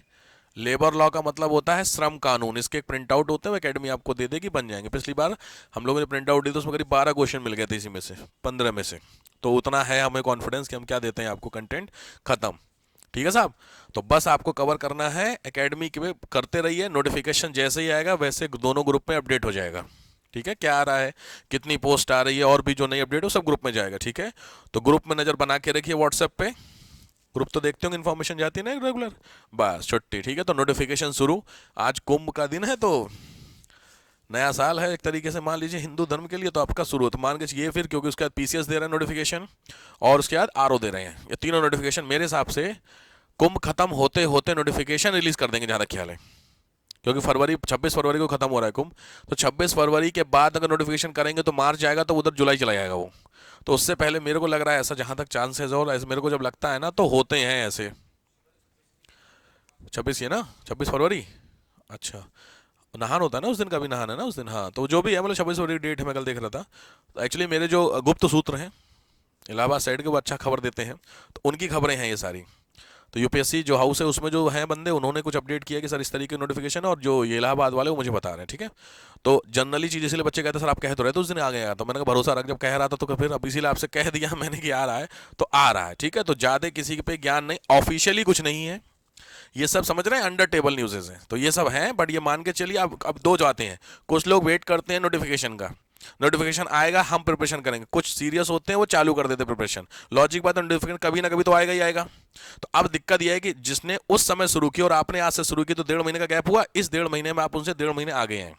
लेबर लॉ का मतलब होता है श्रम कानून। इसके एक प्रिंट आउट होते हैं, एकेडमी आपको दे देगी, बन जाएंगे। पिछली बार हम लोगों ने प्रिंट आउट दी तो उसमें करीब 12 क्वेश्चन मिल गए थे, इसी में से 15 में से। तो उतना है हमें कॉन्फिडेंस कि हम क्या देते हैं आपको, कंटेंट खत्म, ठीक है साहब। तो बस आपको कवर करना है, एकेडमी के करते रहिए, नोटिफिकेशन जैसे ही आएगा वैसे दोनों ग्रुप में अपडेट हो जाएगा, ठीक है। क्या आ रहा है, कितनी पोस्ट आ रही है, और भी जो नई अपडेट हो सब ग्रुप में जाएगा, ठीक है। तो ग्रुप में नज़र बना के रखिए, व्हाट्सएप पे ग्रुप तो देखते होंगे, इन्फॉर्मेशन जाती है ना रेगुलर, बस छुट्टी, ठीक है। तो नोटिफिकेशन शुरू, आज कुंभ का दिन है, तो नया साल है एक तरीके से मान लीजिए हिंदू धर्म के लिए, तो आपका शुरू तो मान के चलिए फिर, क्योंकि उसके बाद पीसीएस दे रहे हैं नोटिफिकेशन, और उसके बाद आरओ दे रहे हैं। ये तीनों नोटिफिकेशन मेरे हिसाब से कुंभ खत्म होते होते नोटिफिकेशन रिलीज कर देंगे, जहाँ तक ख्याल है। क्योंकि 26 फरवरी को खत्म हो रहा है कुंभ, तो 26 फरवरी के बाद अगर नोटिफिकेशन करेंगे तो मार्च जाएगा, तो उधर जुलाई चला जाएगा वो। तो उससे पहले मेरे को लग रहा है ऐसा, जहां तक चांसेस है, और ऐसे मेरे को जब लगता है ना तो होते हैं ऐसे। 26 ये ना, 26 फरवरी, अच्छा नहान होता है ना उस दिन, का भी नहान है ना उस दिन, हाँ। तो जो भी है, मतलब 26 फरवरी डेट है, मैं कल देख रहा था। तो एक्चुअली मेरे जो गुप्त सूत्र हैं इलाहाबाद साइड के, वो अच्छा खबर देते हैं, तो उनकी खबरें हैं ये सारी। तो यूपीएससी जो हाउस है उसमें जो हैं बंदे, उन्होंने कुछ अपडेट किया कि सर इस तरीके की नोटिफिकेशन, और जो ये इलाहाबाद वाले वो मुझे बता रहे हैं, ठीक है। तो जनरली चीज़, इसलिए बच्चे कहते हैं सर आप कह तो रहे थे उस दिन आ गया, तो मैंने कहा भरोसा रख, जब कह रहा था तो फिर अब इसीलिए आपसे कह दिया मैंने कि आ रहा है, तो आ रहा है, ठीक है। तो ज़्यादा किसी पे ज्ञान नहीं, ऑफिशियली कुछ नहीं है, ये सब समझ रहे हैं, अंडर टेबल न्यूज़ हैं, तो ये सब हैं। बट ये मान के चलिए, अब दो जाते हैं, कुछ लोग वेट करते हैं नोटिफिकेशन का, नोटिफिकेशन आएगा हम प्रिपरेशन करेंगे, कुछ सीरियस होते हैं वो चालू कर देते प्रिपरेशन। लॉजिक बात है, नोटिफिकेशन कभी ना कभी तो आएगा ही आएगा। तो अब दिक्कत यह है कि जिसने उस समय शुरू की और आपने आज से शुरू की, तो 1.5 महीने का गैप हुआ, इस 1.5 महीने में आप उनसे 1.5 महीने आगे हैं,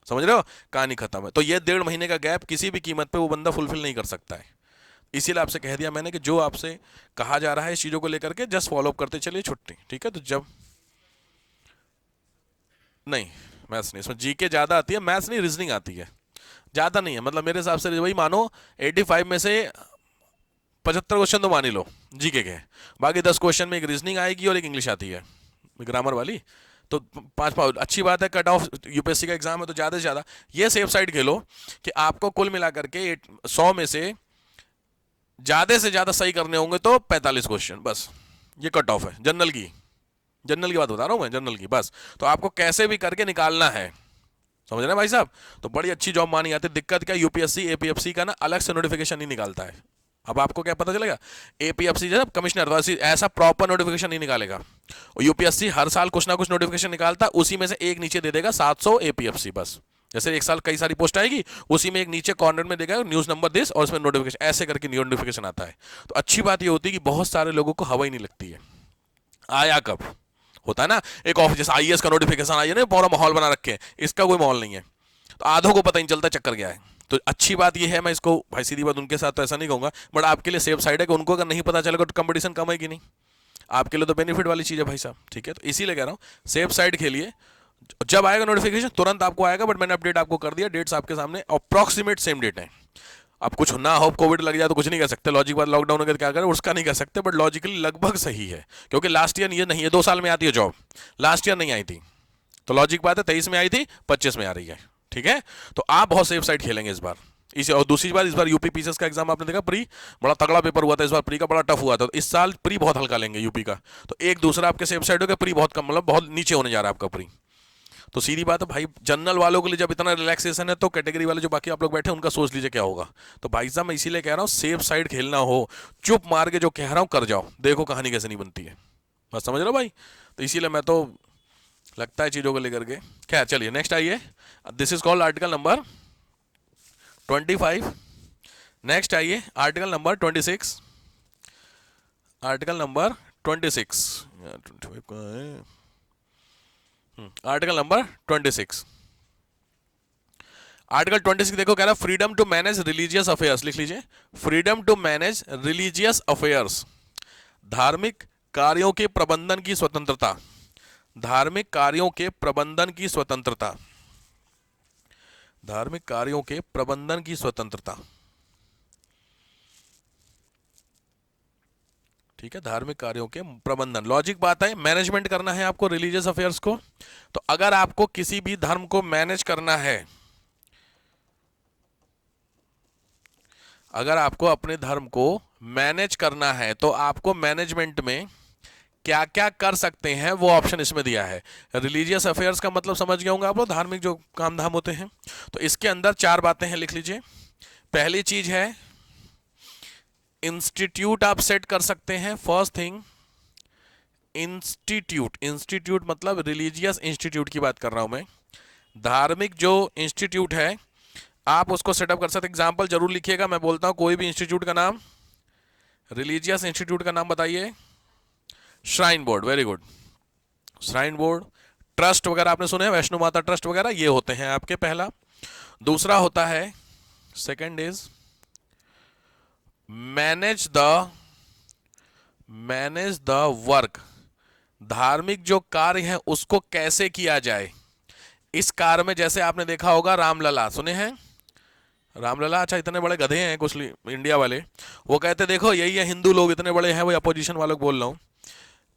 समझ रहे हो, कहानी खत्म है। तो ये 1.5 महीने का गैप किसी भी कीमत पे वो बंदा फुलफिल नहीं कर सकता है। इसीलिए आपसे कह दिया मैंने कि जो आपसे कहा जा रहा है इस चीज़ों को लेकर के जस्ट फॉलोअप करते चलिए, छुट्टी, ठीक है। तो जब नहीं, मैथ्स नहीं, इसमें जीके ज़्यादा आती है, मैथ्स नहीं रीजनिंग आती है, ज़्यादा नहीं है। मतलब मेरे हिसाब से वही मानो 85 में से 75 क्वेश्चन तो मान ही लो जीके के, बाकी 10 क्वेश्चन में एक रीजनिंग आएगी और एक इंग्लिश आती है ग्रामर वाली। तो पाँच पाँच अच्छी बात है, कट ऑफ यूपीएससी का एग्जाम है तो ज़्यादा से ज़्यादा ये सेफ साइड खेलो कि आपको कुल मिला करके 100 में से ज़्यादा सही करने होंगे तो 45 क्वेश्चन, बस ये कट ऑफ है जनरल की बात बता रहा हूँ मैं, जनरल की बस। तो आपको कैसे भी करके निकालना है, समझ रहे हैं भाई साहब। तो बड़ी अच्छी जॉब मानी जाती है। दिक्कत क्या, यूपीएससी एपीएफसी का ना अलग से नोटिफिकेशन नहीं निकालता है। अब आपको क्या पता चलेगा, एपीएफसी जब कमिश्नर तो ऐसा प्रॉपर नोटिफिकेशन नहीं निकालेगा, और यूपीएससी हर साल कुछ ना कुछ नोटिफिकेशन निकालता है, उसी में से एक नीचे दे देगा 700 एपीएफसी बस। जैसे एक साल कई सारी पोस्ट आएगी, उसी में एक नीचे कॉर्नर में देगा न्यूज नंबर दिस और उसमें नोटिफिकेशन, ऐसे करके नोटिफिकेशन आता है। तो अच्छी बात ये होती है कि बहुत सारे लोगों को हवा ही नहीं लगती है, आया कब होता है ना, एक ऑफिस जैसे आईएएस का नोटिफिकेशन आई है ना, पूरा माहौल बना रखे हैं, इसका कोई माहौल नहीं है, तो आधों को पता नहीं चलता चक्कर क्या है। तो अच्छी बात ये है, मैं इसको भाई सीधी बात उनके साथ तो ऐसा नहीं कहूँगा, बट आपके लिए सेफ साइड है कि उनको अगर नहीं पता चलेगा तो कंपटीशन कम है कि नहीं, आपके लिए तो बेनिफिट वाली चीज़ है भाई साहब, ठीक है। तो इसीलिए कह रहा हूँ सेफ साइड खेलिए, जब आएगा नोटिफिकेशन तुरंत आपको आएगा, बट मैंने अपडेट आपको कर दिया, डेट्स आपके सामने अप्रॉक्सीमेट सेम डेट है। अब कुछ ना हो, कोविड लग जाए तो कुछ नहीं कर सकते, लॉजिक बात लॉकडाउन अगर क्या करें उसका नहीं कर सकते, बट लॉजिकली लगभग सही है, क्योंकि लास्ट ईयर ये नहीं है, 2 साल में आती है जॉब, लास्ट ईयर नहीं आई थी, तो लॉजिक बात है 23 में आई थी, 25 में आ रही है, ठीक है। तो आप बहुत सेफ साइड खेलेंगे इस बार। इसे और दूसरी बात, इस बार यूपी पीसीएस का एग्जाम आपने देखा, प्री बड़ा तगड़ा पेपर हुआ था इस बार, प्री का बड़ा टफ हुआ था, तो इस साल प्री बहुत हल्का लेंगे यूपी का, तो एक दूसरा आपके सेफ साइड हो गया, प्री बहुत कम, मतलब बहुत नीचे होने जा रहा है आपका प्री। तो सीधी बात है भाई, जनरल वालों के लिए जब इतना रिलैक्सेशन है, तो कैटेगरी वाले जो बाकी आप लोग बैठे हैं उनका सोच लीजिए क्या होगा। तो भाई साहब मैं इसीलिए कह रहा हूँ सेफ साइड खेलना हो, चुप मार के जो कह रहा हूँ कर जाओ, देखो कहानी कैसे नहीं बनती है, बस समझ रहे हो भाई। तो इसीलिए मैं तो लगता है चीज़ों को लेकर के क्या। चलिए नेक्स्ट आइए, this is called article number 25। Next आइए article number 26, article number 26, article number 26, article 26 देखो कह रहा है freedom to manage religious affairs, लिख लीजिए freedom to manage religious affairs, धार्मिक कार्यों के प्रबंधन की स्वतंत्रता, धार्मिक कार्यों के प्रबंधन की स्वतंत्रता, धार्मिक कार्यों के प्रबंधन की स्वतंत्रता, ठीक है। धार्मिक कार्यों के प्रबंधन, लॉजिक बात है, मैनेजमेंट करना है आपको रिलीजियस अफेयर्स को, तो अगर आपको किसी भी धर्म को मैनेज करना है, अगर आपको अपने धर्म को मैनेज करना है, तो आपको मैनेजमेंट में क्या क्या कर सकते हैं वो ऑप्शन इसमें दिया है। रिलीजियस अफेयर्स का मतलब समझ गए होंगे आप लोग, धार्मिक जो काम धाम होते हैं। तो इसके अंदर 4 बातें हैं, लिख लीजिए। पहली चीज है इंस्टीट्यूट आप सेट कर सकते हैं, फर्स्ट थिंग इंस्टीट्यूट, इंस्टीट्यूट मतलब रिलीजियस इंस्टीट्यूट की बात कर रहा हूं मैं, धार्मिक जो इंस्टीट्यूट है आप उसको सेटअप कर सकते। एग्जाम्पल जरूर लिखिएगा, मैं बोलता हूं कोई भी इंस्टीट्यूट का नाम, रिलीजियस इंस्टीट्यूट का नाम बताइए। Shrine board, very good, shrine board. Trust वगैरह आपने सुने हैं, वैष्णो माता ट्रस्ट वगैरह, ये होते हैं आपके, पहला। दूसरा होता है, second is manage the work, धार्मिक जो कार्य है उसको कैसे किया जाए। इस कार्य में जैसे आपने देखा होगा रामलला, सुने हैं रामलला, अच्छा इतने बड़े गधे हैं कुछ इंडिया वाले, वो कहते देखो यही है हिंदू लोग इतने बड़े हैं, वो अपोजिशन वालों को बोल रहा हूं,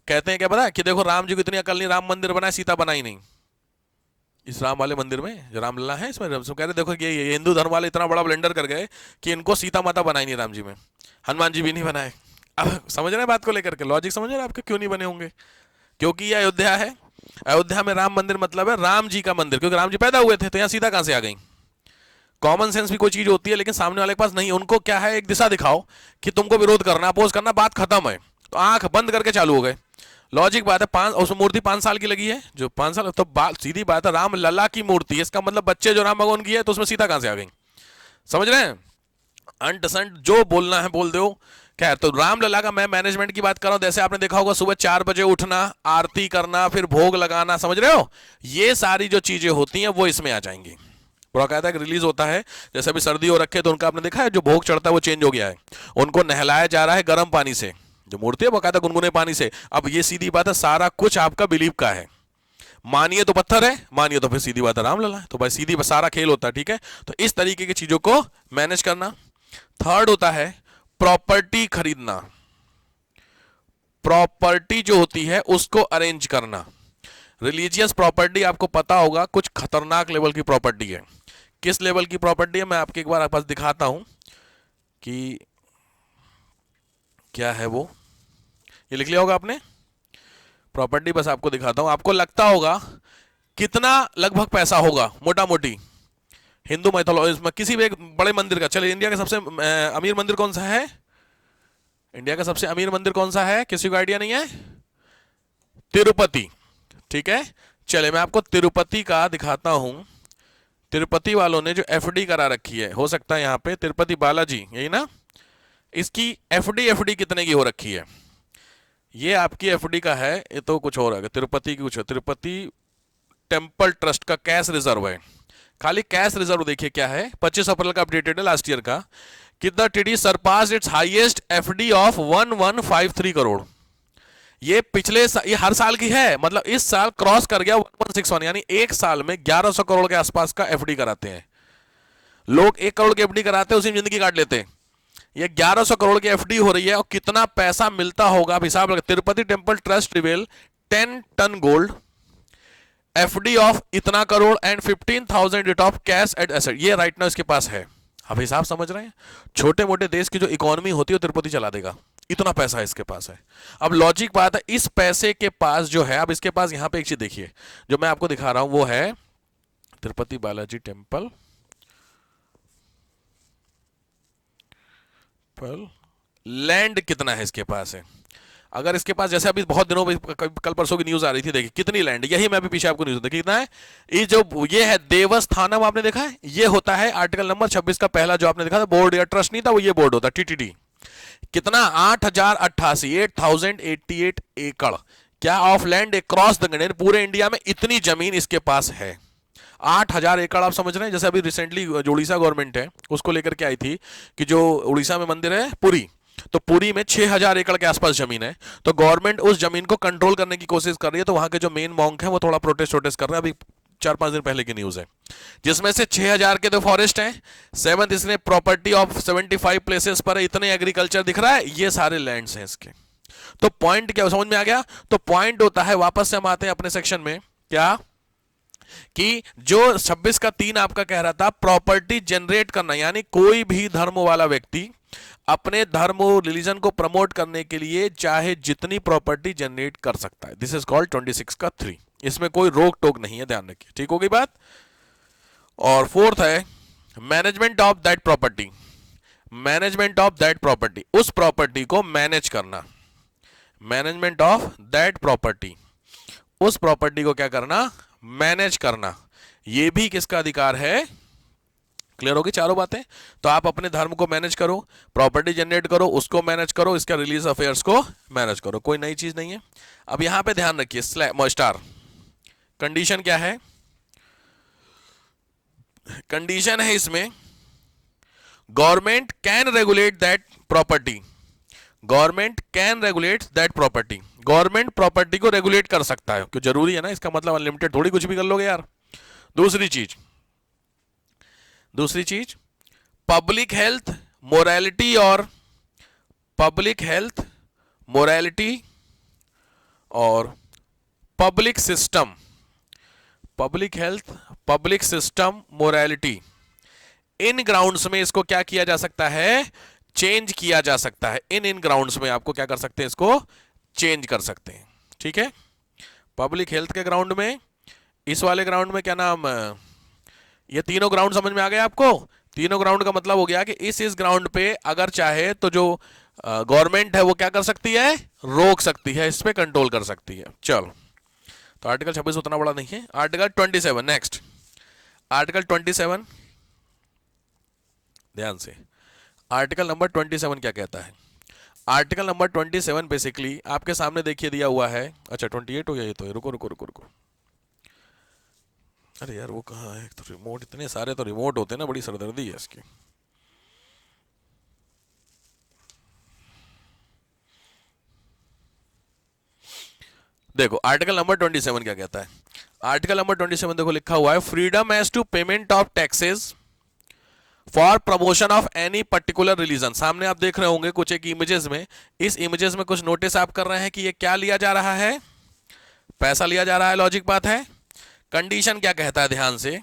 कहते हैं क्या पता कि देखो राम जी को इतनी अकल नहीं, राम मंदिर बनाए सीता बनाई नहीं। इस राम वाले मंदिर में जो रामलला है इसमें कह रहे देखो ये हिंदू धर्म वाले इतना बड़ा ब्लेंडर कर गए कि इनको सीता माता बनाई नहीं राम जी में, हनुमान जी भी नहीं बनाए। अब समझ रहे हैं बात को लेकर के, लॉजिक समझ रहे हैं आपके क्यों नहीं बने होंगे, क्योंकि ये अयोध्या है, अयोध्या में राम मंदिर मतलब है राम जी का मंदिर, क्योंकि राम जी पैदा हुए थे, तो यहाँ सीता कहां से आ गई। कॉमन सेंस भी कोई चीज होती है, लेकिन सामने वाले के पास नहीं, उनको क्या है एक दिशा दिखाओ कि तुमको विरोध करना, अपोज करना, बात खत्म है, तो आंख बंद करके चालू हो गए। लॉजिक बात है, 5 उस मूर्ति 5 साल की लगी है, जो 5 साल, तो सीधी बात है राम लला की मूर्ति, इसका मतलब बच्चे जो राम भगवान की है, तो उसमें सीता कहां से आ गई। समझ रहे हैं, अंट संट जो बोलना है बोल दो। खैर, तो राम लला का मैं मैनेजमेंट की बात कर रहा हूं, जैसे आपने देखा होगा सुबह 4 बजे उठना, आरती करना, फिर भोग लगाना, समझ रहे हो, ये सारी जो चीजें होती हैं वो इसमें आ जाएंगी। पूरा कहता है कि रिलीज होता है, जैसे अभी सर्दी हो रखे तो उनका आपने देखा है जो भोग चढ़ता है वो चेंज हो गया है, उनको नहलाया जा रहा है गर्म पानी से, जो मूर्ति है वो कहता है गुनगुने पानी से। अब ये सीधी बात है, सारा कुछ आपका बिलीव का है, मानिए तो पत्थर है, मानिए तो फिर सीधी बात है रामलला है। तो भाई सीधी सारा खेल होता है, ठीक है। तो इस तरीके की चीजों को मैनेज करना। थर्ड होता है प्रॉपर्टी खरीदना। प्रॉपर्टी जो होती है उसको अरेंज करना। रिलीजियस प्रॉपर्टी आपको पता होगा कुछ खतरनाक लेवल की प्रॉपर्टी है। किस लेवल की प्रॉपर्टी है मैं आपके एक बार आपके पास दिखाता हूं कि क्या है वो। ये लिख लिया होगा आपने प्रॉपर्टी, बस आपको दिखाता हूं। आपको लगता होगा कितना लगभग पैसा होगा मोटा मोटी हिंदू मैथोलॉजी में किसी भी एक बड़े मंदिर का। चलिए इंडिया का सबसे अमीर मंदिर कौन सा है? इंडिया का सबसे अमीर मंदिर कौन सा है? किसी को आइडिया नहीं है? तिरुपति, ठीक है। चले मैं आपको तिरुपति का दिखाता हूं। तिरुपति वालों ने जो एफडी करा रखी है, हो सकता है यहां पे तिरुपति बालाजी, यही ना? इसकी एफडी कितने की हो रखी है? ये आपकी एफडी का है, ये तो कुछ और है। तिरुपति की कुछ है, तिरुपति टेम्पल ट्रस्ट का कैश रिजर्व है। खाली कैश रिजर्व देखिए क्या है, 25 अप्रैल का अपडेटेड है लास्ट ईयर का। कितना TD surpass its highest FD of 1153 crore. ये पिछले ये हर साल की है, मतलब इस साल क्रॉस कर गया 1161, यानी एक साल में 1100 करोड़ के आसपास का एफडी कराते हैं लोग। 1 करोड़ की एफडी कराते हैं, उसी में जिंदगी काट लेते हैं। ये 1100 करोड़ की एफडी हो रही है, और कितना पैसा मिलता होगा आप हिसाब लगा। Tirupati temple trust reveal 10 ton gold, FD of इतना crore and 15,000 rate of cash at asset. ये राइट नाउ इसके पास है। आप हिसाब समझ रहे हैं? छोटे मोटे देश की जो इकोनॉमी होती है वो तिरुपति चला देगा, इतना पैसा है इसके पास है। अब लॉजिक बात है, इस पैसे के पास जो है, अब इसके पास यहां पे एक चीज देखिए जो मैं आपको दिखा रहा हूं, वो है तिरुपति बालाजी टेम्पल लैंड। कितना है इसके पास है? अगर इसके पास जैसे अभी बहुत दिनों में कल परसों की न्यूज आ रही थी, देखिए कितनी लैंड, यही मैं भी पीछे आपको न्यूज देखिए कितना है। ये जो ये है देवस्थानम, आपने देखा है, ये होता है आर्टिकल नंबर 26 का पहला जो आपने देखा था, बोर्ड या ट्रस्ट नहीं था वो, ये बोर्ड होता टीटीडी। कितना? 8,088 एकड़ क्या of land cross the country, पूरे इंडिया में इतनी जमीन इसके पास है। 8,000 एकड़। आप समझ रहे हैं? जैसे अभी रिसेंटली जो उड़ीसा गवर्नमेंट है उसको लेकर के आई थी कि जो उड़ीसा में मंदिर है पुरी, तो पुरी में 6,000 एकड़ के आसपास जमीन है। तो गवर्नमेंट उस जमीन को कंट्रोल करने की कोशिश कर रही है। तो वहां के जो मेन मॉन्क है वो थोड़ा प्रोटेस्ट कर रहे हैं। अभी 4-5 दिन पहले की न्यूज है, जिसमें से 6,000 के तो फॉरेस्ट हैं, 7th इसने प्रॉपर्टी ऑफ 75 प्लेसेस पर है, इतने एग्रीकल्चर दिख रहा है, ये सारे लैंड्स हैं इसके। तो पॉइंट क्या समझ में आ गया? तो पॉइंट होता है, वापस से हम आते हैं अपने सेक्शन में, क्या कि जो 26 का 3 आपका कह रहा था, प्रॉपर्टी जनरेट करना, यानी कोई भी धर्म वाला व्यक्ति अपने धर्म और रिलीजन को प्रमोट करने के लिए चाहे जितनी प्रॉपर्टी जनरेट कर सकता है। दिस इज कॉल्ड 26 का 3। इसमें कोई रोक टोक नहीं है, ध्यान रखिए, ठीक होगी बात। और फोर्थ है management of that property. Management of that property, उस प्रॉपर्टी को मैनेज करना। मैनेजमेंट ऑफ दैट प्रॉपर्टी, उस प्रॉपर्टी को क्या करना? मैनेज करना। यह भी किसका अधिकार है? क्लियर होगी चारों बातें? तो आप अपने धर्म को मैनेज करो, प्रॉपर्टी जनरेट करो, उसको मैनेज करो, इसका रिलीज अफेयर्स को मैनेज करो, कोई नई चीज नहीं है। अब यहां पे ध्यान रखिए, स्टार कंडीशन क्या है? कंडीशन है इसमें government can regulate that property. Government can regulate that property, government property को रेगुलेट कर सकता है। क्यों जरूरी है ना, इसका मतलब अनलिमिटेड थोड़ी कुछ भी कर लोगे यार। दूसरी चीज पब्लिक हेल्थ मोरालिटी, और पब्लिक हेल्थ मोरालिटी और public system, public health public system morality, इन ग्राउंड्स में इसको क्या किया जा सकता है? चेंज किया जा सकता है। इन ग्राउंड्स में आपको क्या कर सकते हैं? इसको चेंज कर सकते हैं, ठीक है। पब्लिक हेल्थ के ग्राउंड में, इस वाले ग्राउंड में क्या नाम, ये तीनों ग्राउंड समझ में आ गए आपको? तीनों ग्राउंड का मतलब हो गया कि इस ग्राउंड पे अगर चाहे तो जो गवर्नमेंट है वो क्या कर सकती है? रोक सकती है, इस पे कंट्रोल कर सकती है। चलो, तो आर्टिकल 26 उतना बड़ा नहीं है। आर्टिकल 27, नेक्स्ट आर्टिकल 27, ध्यान से। आर्टिकल नंबर 27 क्या कहता है? आर्टिकल नंबर 27 बेसिकली आपके सामने देखिए दिया हुआ है। अच्छा 28 हो गया ये तो, रुको। अरे यार वो कहाँ है? तो रिमोट, इतने सारे तो रिमोट होते हैं ना, बड़ी सरदर्दी है इसकी। देखो आर्टिकल नंबर 27 क्या कहता है? आर्टिकल नंबर 27 देखो लिखा हुआ है, freedom as to payment of taxes for promotion of any particular religion. सामने आप देख रहे होंगे कुछ एक इमेजेस में, इस इमेजेस में कुछ नोटिस आप कर रहे हैं कि ये क्या लिया जा रहा है, पैसा लिया जा रहा है, लॉजिक बात है। कंडीशन क्या कहता है ध्यान से,